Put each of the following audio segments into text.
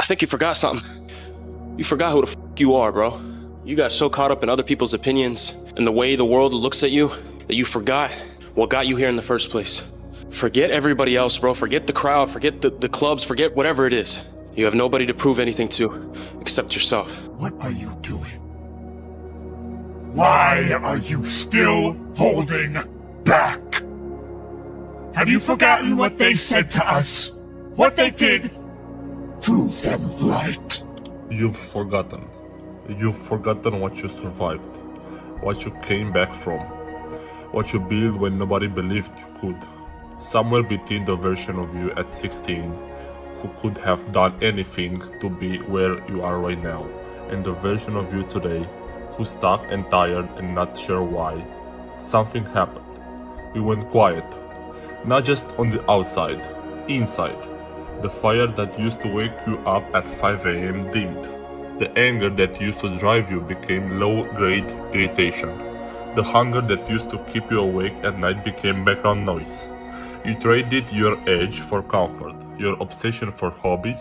think you forgot something. You forgot who the you are, bro. You got so caught up in other people's opinions and the way the world looks at you that you forgot what got you here in the first place. Forget everybody else, bro. Forget the crowd, forget the clubs, forget whatever it is. You have nobody to prove anything to except yourself. What are you doing? Why are you still holding back? Have you forgotten what they said to us? What they did? Prove them right. You've forgotten. You've forgotten what you survived, what you came back from, what you built when nobody believed you could. Somewhere between the version of you at 16 who could have done anything to be where you are right now, and the version of you today who's stuck and tired and not sure why. Something happened. You went quiet. Not just on the outside, inside. The fire that used to wake you up at 5 a.m. dimmed. The anger that used to drive you became low-grade irritation. The hunger that used to keep you awake at night became background noise. You traded your edge for comfort, your obsession for hobbies,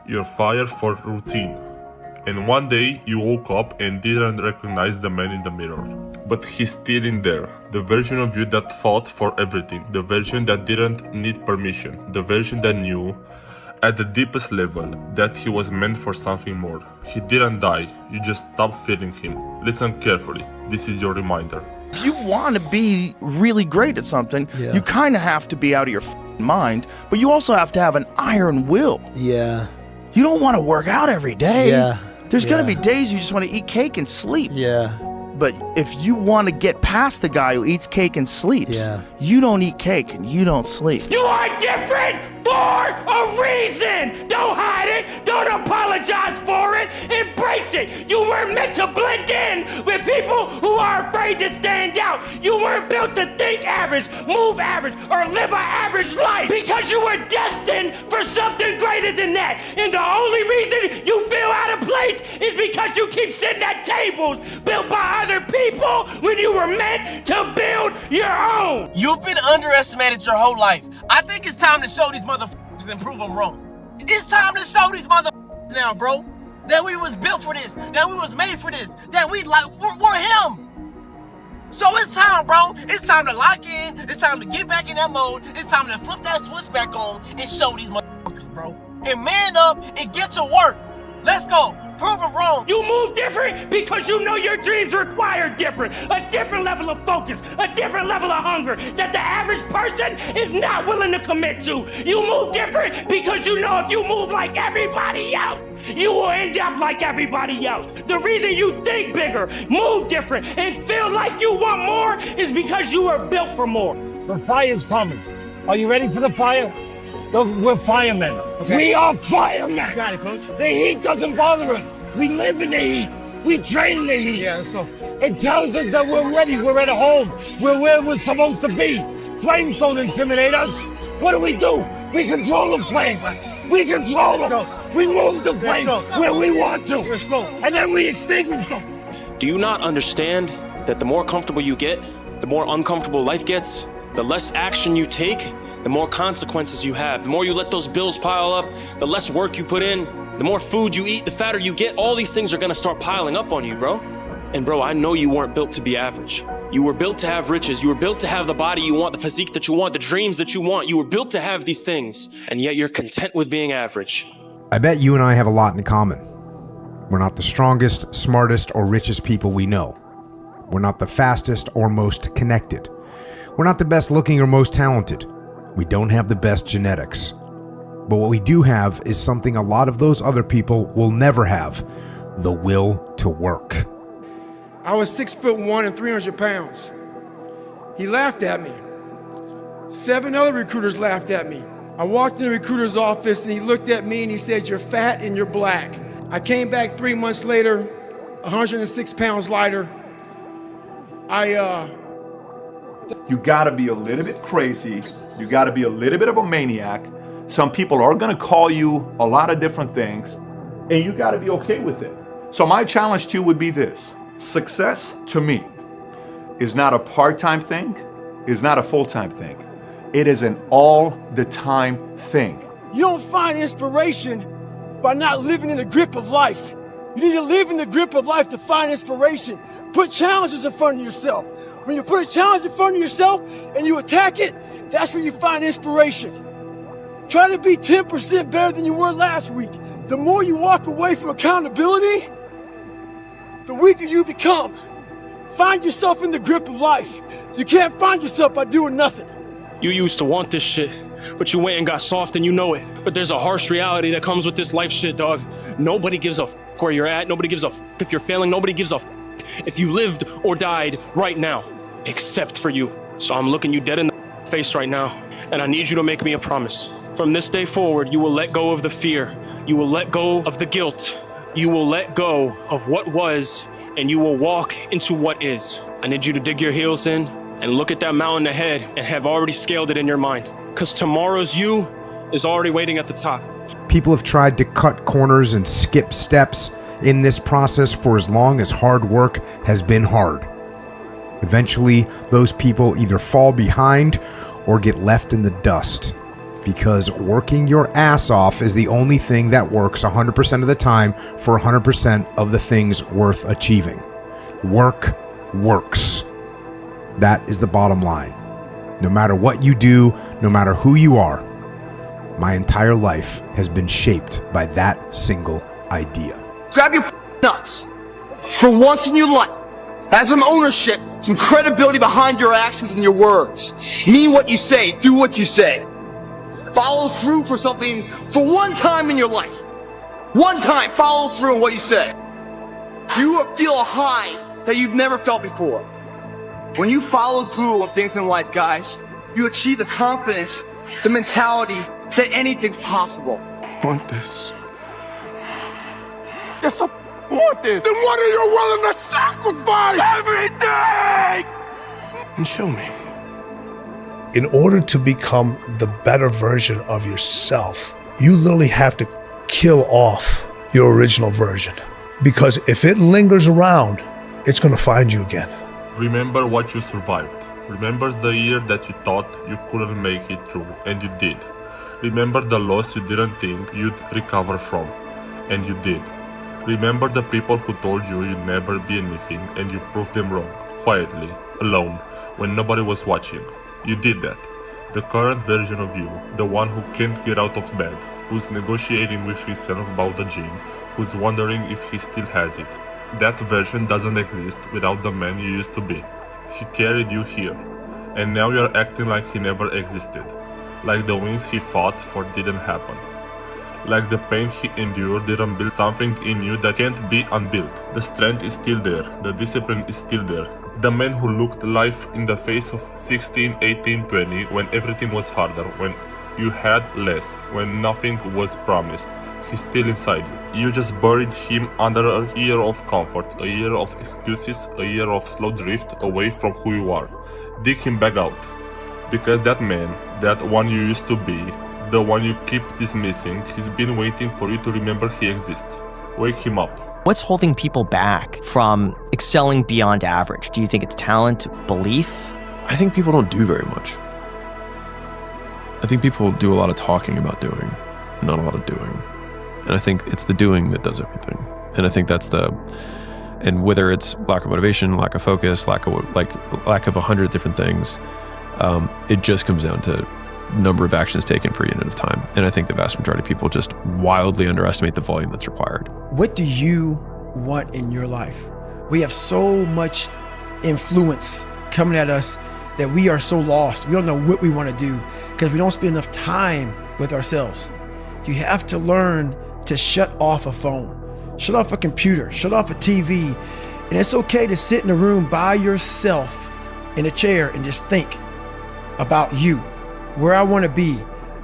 your fire for routine. And one day you woke up and didn't recognize the man in the mirror. But he's still in there, the version of you that fought for everything, the version that didn't need permission, the version that knew, at the deepest level, that he was meant for something more. He didn't die, you just stopped feeling him. Listen carefully, this is your reminder. If you want to be really great at something, you kind of have to be out of your mind, but you also have to have an iron will. Yeah. You don't want to work out every day. Yeah. There's going to be days you just want to eat cake and sleep. Yeah. But if you want to get past the guy who eats cake and sleeps, you don't eat cake and you don't sleep. You are different for a reason! Don't hide it! Don't apologize for it! Embrace it! You weren't meant to blend in with people who are afraid to stand out! You weren't built to think average, move average, or live an average life! Because you were destined for something greater than that! And the only reason you feel out of place is because you keep sitting at tables built by other people when you were meant to build your own! You've been underestimated your whole life. I think it's time to show these motherfuckers and prove them wrong. It's time to show these motherfuckers now, bro, that we was built for this, that we was made for this, that we're him. So it's time, bro. It's time to lock in. It's time to get back in that mode. It's time to flip that switch back on and show these motherfuckers, bro. And man up and get to work. Let's go. Prove them wrong. You move different because you know your dreams require different. A different level of focus, a different level of hunger that the average person is not willing to commit to. You move different because you know if you move like everybody else, you will end up like everybody else. The reason you think bigger, move different, and feel like you want more is because you were built for more. The fire's coming. Are you ready for the fire? We're firemen. Okay. We are firemen. Got it, Coach. The heat doesn't bother us. We live in the heat. We train in the heat. Yeah, let's go. It tells us that we're ready. We're at home. We're where we're supposed to be. Flames don't intimidate us. What do? We control the flame. We control them. We move the flame where we want to. Let's go. And then we extinguish them. Do you not understand that the more comfortable you get, the more uncomfortable life gets? The less action you take, the more consequences you have. The more you let those bills pile up, the less work you put in, the more food you eat, the fatter you get. All these things are gonna start piling up on you, bro. And bro, I know you weren't built to be average. You were built to have riches. You were built to have the body you want, the physique that you want, the dreams that you want. You were built to have these things, and yet you're content with being average. I bet you and I have a lot in common. We're not the strongest, smartest, or richest people we know. We're not the fastest or most connected. We're not the best looking or most talented. We don't have the best genetics. But what we do have is something a lot of those other people will never have: the will to work. I was 6'1" and 300 pounds. He laughed at me. 7 other recruiters laughed at me. I walked in the recruiter's office and he looked at me and he said, "You're fat and you're black." I came back 3 months later, 106 pounds lighter. You gotta be a little bit crazy. You gotta be a little bit of a maniac. Some people are gonna call you a lot of different things, and you gotta be okay with it. So my challenge to you would be this. Success, to me, is not a part-time thing, is not a full-time thing. It is an all-the-time thing. You don't find inspiration by not living in the grip of life. You need to live in the grip of life to find inspiration. Put challenges in front of yourself. When you put a challenge in front of yourself and you attack it, that's where you find inspiration. Try to be 10% better than you were last week. The more you walk away from accountability, the weaker you become. Find yourself in the grip of life. You can't find yourself by doing nothing. You used to want this shit, but you went and got soft and you know it. But there's a harsh reality that comes with this life shit, dog. Nobody gives a f where you're at. Nobody gives a f if you're failing. Nobody gives a f if you lived or died right now, except for you. So I'm looking you dead in the face right now, and I need you to make me a promise. From this day forward, you will let go of the fear. You will let go of the guilt. You will let go of what was, and you will walk into what is. I need you to dig your heels in and look at that mountain ahead and have already scaled it in your mind. Because tomorrow's you is already waiting at the top. People have tried to cut corners and skip steps in this process for as long as hard work has been hard. Eventually, those people either fall behind or get left in the dust, because working your ass off is the only thing that works 100% of the time for 100% of the things worth achieving. Work works. That is the bottom line. No matter what you do, no matter who you are, my entire life has been shaped by that single idea. Grab your nuts. For once in your life, have some ownership, some credibility behind your actions and your words. Mean what you say, do what you say. Follow through for something for one time in your life. One time, follow through on what you say. You will feel a high that you've never felt before. When you follow through on things in life, guys, you achieve the confidence, the mentality that anything's possible. Want this? Yes, I want this. Then what are you willing to sacrifice? Everything! And show me. In order to become the better version of yourself, you literally have to kill off your original version. Because if it lingers around, it's going to find you again. Remember what you survived. Remember the year that you thought you couldn't make it through, and you did. Remember the loss you didn't think you'd recover from, and you did. Remember the people who told you you'd never be anything, and you proved them wrong, quietly, alone, when nobody was watching. You did that. The current version of you, the one who can't get out of bed, who's negotiating with himself about the gym, who's wondering if he still has it. That version doesn't exist without the man you used to be. He carried you here, and now you're acting like he never existed. Like the wins he fought for didn't happen. Like the pain he endured didn't build something in you that can't be unbuilt. The strength is still there, the discipline is still there. The man who looked life in the face of 16, 18, 20 when everything was harder, when you had less, when nothing was promised. He's still inside you. You just buried him under a year of comfort, a year of excuses, a year of slow drift away from who you are. Dig him back out. Because that man, that one you used to be, the one you keep dismissing, he's been waiting for you to remember he exists. Wake him up. What's holding people back from excelling beyond average? Do you think it's talent, belief? I think people don't do very much. I think people do a lot of talking about doing, not a lot of doing. And I think it's the doing that does everything. And I think that's and whether it's lack of motivation, lack of focus, lack of 100 different things, it just comes down to number of actions taken per unit of time. And I think the vast majority of people just wildly underestimate the volume that's required. What do you want in your life? We have so much influence coming at us that we are so lost. We don't know what we want to do because we don't spend enough time with ourselves. You have to learn to shut off a phone, shut off a computer, shut off a TV. And it's okay to sit in a room by yourself in a chair and just think about you, where I want to be,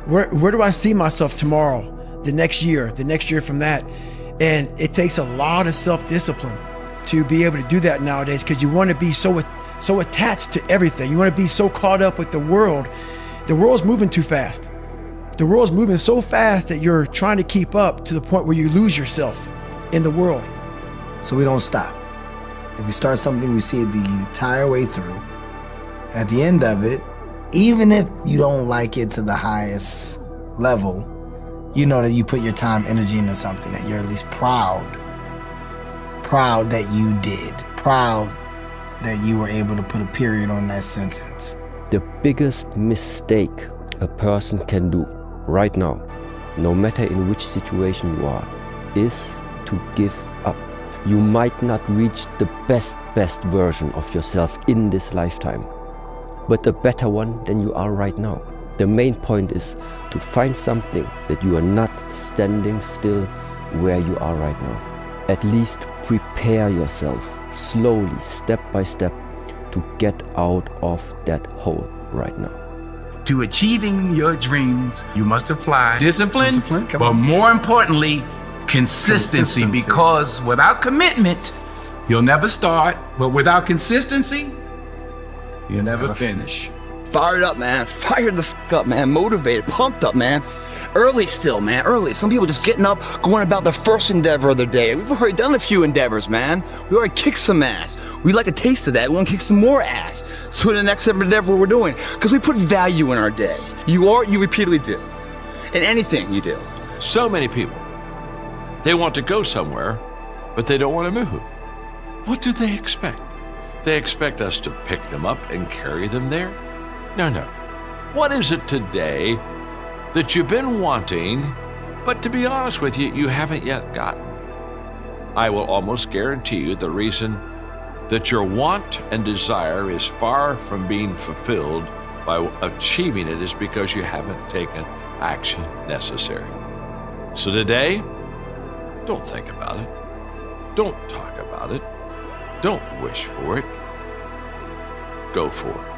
where do I see myself tomorrow, the next year from that. And it takes a lot of self-discipline to be able to do that nowadays because you want to be so attached to everything. You want to be so caught up with the world. The world's moving too fast. The world's moving so fast that you're trying to keep up to the point where you lose yourself in the world. So we don't stop. If we start something, we see it the entire way through. At the end of it, even if you don't like it to the highest level, you know that you put your time, energy into something, that you're at least proud that you did, proud that you were able to put a period on that sentence. The biggest mistake a person can do right now, no matter in which situation you are, is to give up. You might not reach the best version of yourself in this lifetime, but a better one than you are right now. The main point is to find something that you are not standing still where you are right now. At least prepare yourself slowly, step by step, to get out of that hole right now. To achieving your dreams, you must apply discipline, but more importantly, consistency, because without commitment, you'll never start, but without consistency, you'll never finish. Fired up, man. Fired the f up, man. Motivated, pumped up, man. Early still, man. Early. Some people just getting up, going about their first endeavor of their day. We've already done a few endeavors, man. We already kicked some ass. We like a taste of that. We want to kick some more ass. So the next endeavor we're doing, because we put value in our day. You repeatedly do. In anything you do. So many people, they want to go somewhere, but they don't want to move. What do they expect? They expect us to pick them up and carry them there? No. What is it today that you've been wanting, but to be honest with you, you haven't yet gotten? I will almost guarantee you the reason that your want and desire is far from being fulfilled by achieving it is because you haven't taken action necessary. So today, don't think about it. Don't talk about it. Don't wish for it. Go for it.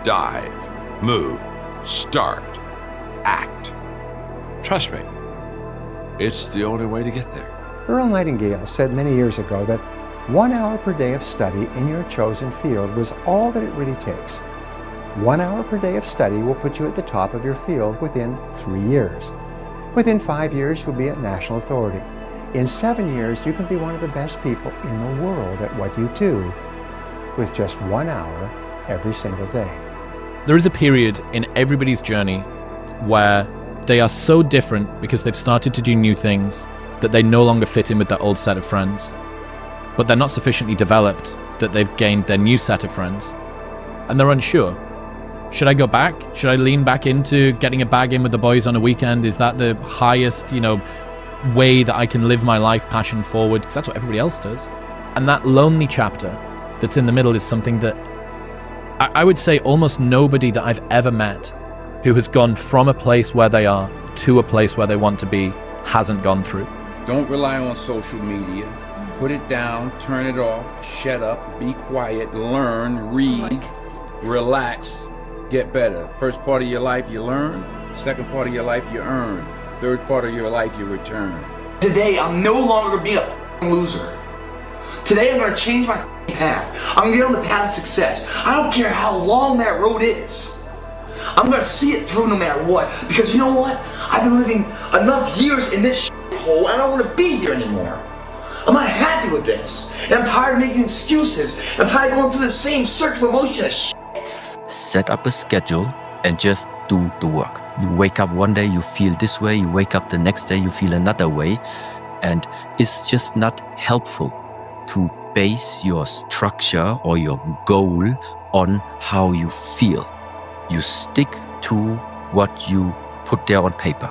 Dive, move, start, act. Trust me, it's the only way to get there. Earl Nightingale said many years ago that 1 hour per day of study in your chosen field was all that it really takes. 1 hour per day of study will put you at the top of your field within 3 years. Within 5 years, you'll be a national authority. In 7 years, you can be one of the best people in the world at what you do with just 1 hour every single day. There is a period in everybody's journey where they are so different because they've started to do new things that they no longer fit in with their old set of friends. But they're not sufficiently developed that they've gained their new set of friends. And they're unsure. Should I go back? Should I lean back into getting a bag in with the boys on a weekend? Is that the highest, way that I can live my life passion forward? Because that's what everybody else does. And that lonely chapter that's in the middle is something that I would say almost nobody that I've ever met who has gone from a place where they are to a place where they want to be hasn't gone through. Don't rely on social media. Put it down, turn it off, shut up, be quiet, learn, read, relax, get better. First part of your life you learn, second part of your life you earn, third part of your life you return. Today, I'm no longer being a loser. Today, I'm going to change my path. I'm going to get on the path of success. I don't care how long that road is. I'm going to see it through no matter what. Because you know what? I've been living enough years in this hole, and I don't want to be here anymore. I'm not happy with this. And I'm tired of making excuses. I'm tired of going through the same circular motion of shit. Set up a schedule and just do the work. You wake up one day, you feel this way. You wake up the next day, you feel another way. And it's just not helpful to base your structure or your goal on how you feel. You stick to what you put there on paper.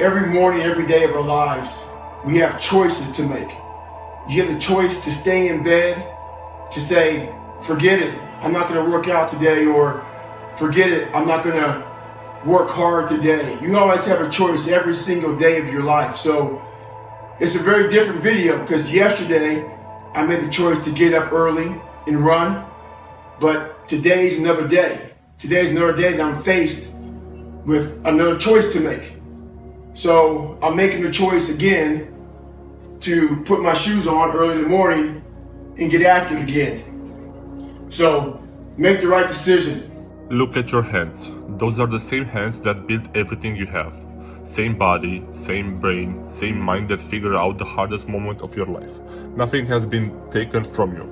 Every morning, every day of our lives, we have choices to make. You have the choice to stay in bed, to say, forget it, I'm not going to work out today, or forget it, I'm not going to work hard today. You always have a choice every single day of your life. So it's a very different video, because yesterday I made the choice to get up early and run, but today's another day. Today's another day that I'm faced with another choice to make. So I'm making the choice again to put my shoes on early in the morning and get active again. So make the right decision. Look at your hands. Those are the same hands that built everything you have. Same body, same brain, same mind that figured out the hardest moment of your life. Nothing has been taken from you.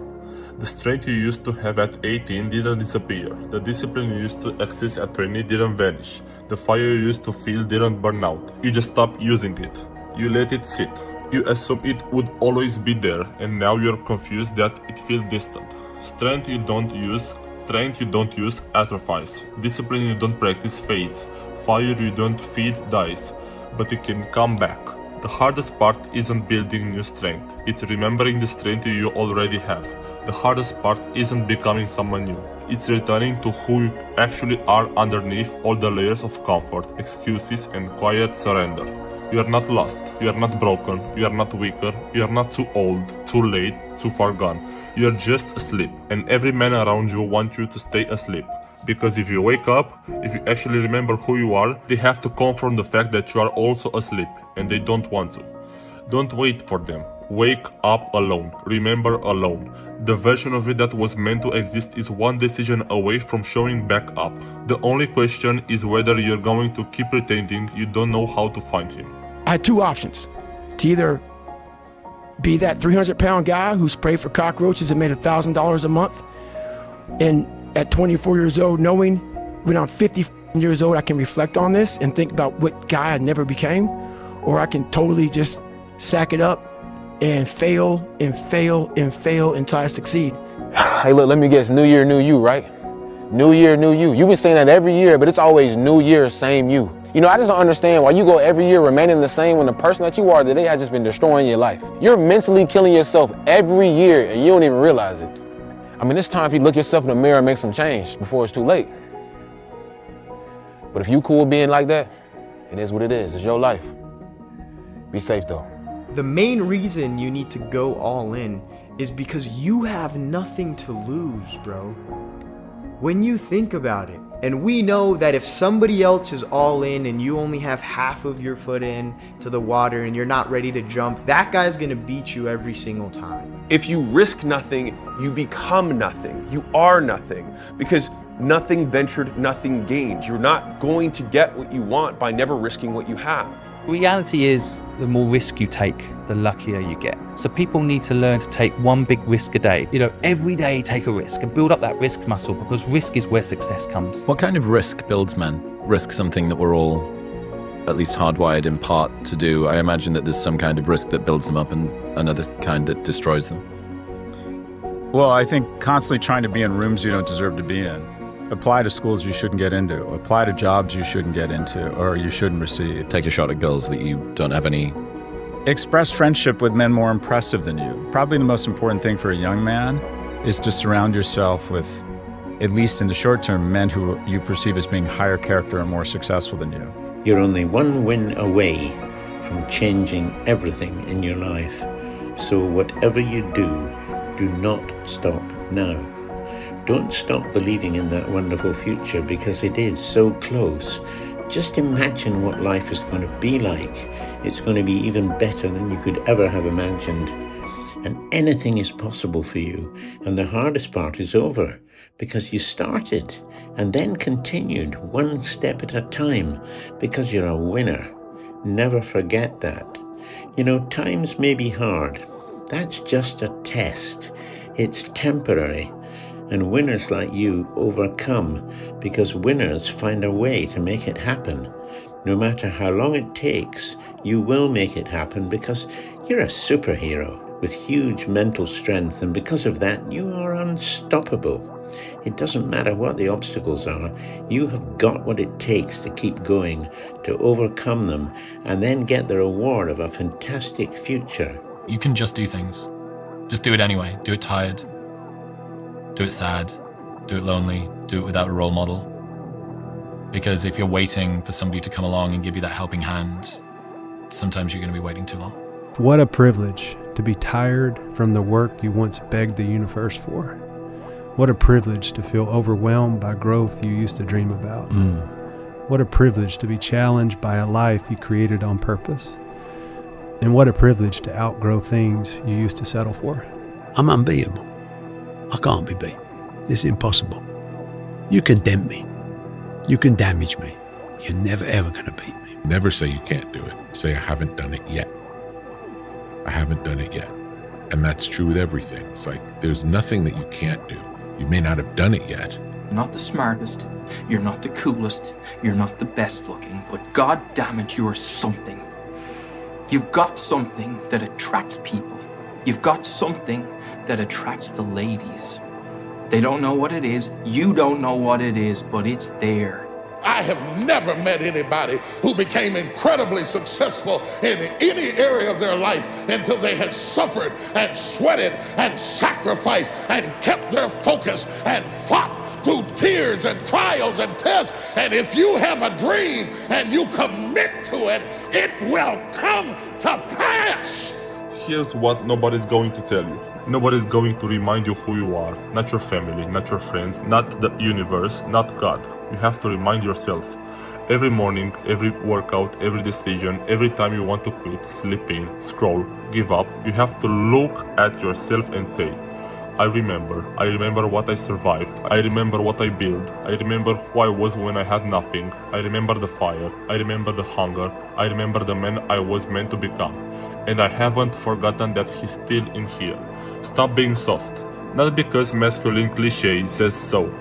The strength you used to have at 18 didn't disappear. The discipline you used to access at 20 didn't vanish. The fire you used to feel didn't burn out. You just stopped using it. You let it sit. You assumed it would always be there, and now you're confused that it feels distant. Strength you don't use atrophies. Discipline you don't practice fades. Fire you don't feed dies. But it can come back. The hardest part isn't building new strength. It's remembering the strength you already have. The hardest part isn't becoming someone new. It's returning to who you actually are underneath all the layers of comfort, excuses, and quiet surrender. You are not lost. You are not broken. You are not weaker. You are not too old, too late, too far gone. You are just asleep, and every man around you wants you to stay asleep. Because if you wake up, if you actually remember who you are, they have to confront the fact that you are also asleep, and they don't want to. Don't wait for them. Wake up alone. Remember alone. The version of it that was meant to exist is one decision away from showing back up. The only question is whether you're going to keep pretending you don't know how to find him. I had two options. To either be that 300-pound guy who sprayed for cockroaches and made $1,000 a month, and at 24 years old, knowing when I'm 50 years old, I can reflect on this and think about what guy I never became, or I can totally just sack it up and fail and fail and fail until I succeed. Hey, look, let me guess. New year, new you, right? New year, new you. You've been saying that every year, but it's always new year, same you. You know, I just don't understand why you go every year remaining the same when the person that you are today has just been destroying your life. You're mentally killing yourself every year and you don't even realize it. I mean, it's time for you to look yourself in the mirror and make some change before it's too late. But if you cool being like that, it is what it is. It's your life. Be safe though. The main reason you need to go all in is because you have nothing to lose, bro. When you think about it, and we know that if somebody else is all in and you only have half of your foot in to the water and you're not ready to jump, that guy's gonna beat you every single time. If you risk nothing, you become nothing. You are nothing. Because nothing ventured, nothing gained. You're not going to get what you want by never risking what you have. Reality is, the more risk you take, the luckier you get. So people need to learn to take one big risk a day. You know, every day take a risk and build up that risk muscle, because risk is where success comes. What kind of risk builds men? Risk something that we're all at least hardwired in part to do. I imagine that there's some kind of risk that builds them up and another kind that destroys them. Well, I think constantly trying to be in rooms you don't deserve to be in. Apply to schools you shouldn't get into. Apply to jobs you shouldn't get into or you shouldn't receive. Take a shot at girls that you don't have any. Express friendship with men more impressive than you. Probably the most important thing for a young man is to surround yourself with, at least in the short term, men who you perceive as being higher character and more successful than you. You're only one win away from changing everything in your life. So whatever you do not stop now. Don't stop believing in that wonderful future, because it is so close. Just imagine what life is going to be like. It's going to be even better than you could ever have imagined. And anything is possible for you. And the hardest part is over, because you started and then continued one step at a time, because you're a winner. Never forget that. You know, times may be hard. That's just a test. It's temporary. And winners like you overcome, because winners find a way to make it happen. No matter how long it takes, you will make it happen, because you're a superhero with huge mental strength, and because of that, you are unstoppable. It doesn't matter what the obstacles are, you have got what it takes to keep going, to overcome them, and then get the reward of a fantastic future. You can just do things. Just do it anyway. Do it tired. Do it sad, do it lonely, do it without a role model. Because if you're waiting for somebody to come along and give you that helping hand, sometimes you're going to be waiting too long. What a privilege to be tired from the work you once begged the universe for. What a privilege to feel overwhelmed by growth you used to dream about. What a privilege to be challenged by a life you created on purpose. And what a privilege to outgrow things you used to settle for. I'm unbeatable. I can't be beat. It's impossible. You can dent me. You can damage me. You're never ever going to beat me. Never say you can't do it. Say, I haven't done it yet. I haven't done it yet. And that's true with everything. It's like there's nothing that you can't do. You may not have done it yet. You're not the smartest, you're not the coolest, you're not the best looking, but god damn it, you're something. You've got something that attracts people. You've got something that attracts the ladies. They don't know what it is, you don't know what it is, but it's there. I have never met anybody who became incredibly successful in any area of their life until they had suffered and sweated and sacrificed and kept their focus and fought through tears and trials and tests. And if you have a dream and you commit to it, it will come to pass. Here's what nobody's going to tell you. Nobody's going to remind you who you are. Not your family, not your friends, not the universe, not God. You have to remind yourself. Every morning, every workout, every decision, every time you want to quit, sleep in, scroll, give up, you have to look at yourself and say, I remember what I survived, I remember what I built, I remember who I was when I had nothing, I remember the fire, I remember the hunger, I remember the man I was meant to become. And I haven't forgotten that he's still in here. Stop being soft. Not because masculine cliché says so.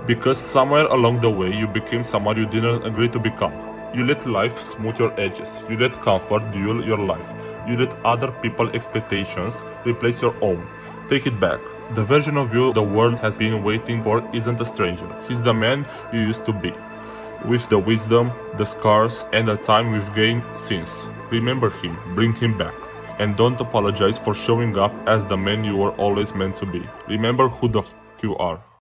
Because somewhere along the way you became someone you didn't agree to become. You let life smooth your edges. You let comfort duel your life. You let other people's expectations replace your own. Take it back. The version of you the world has been waiting for isn't a stranger. He's the man you used to be. With the wisdom, the scars, and the time we've gained since. Remember him, bring him back. And don't apologize for showing up as the man you were always meant to be. Remember who the f*** you are.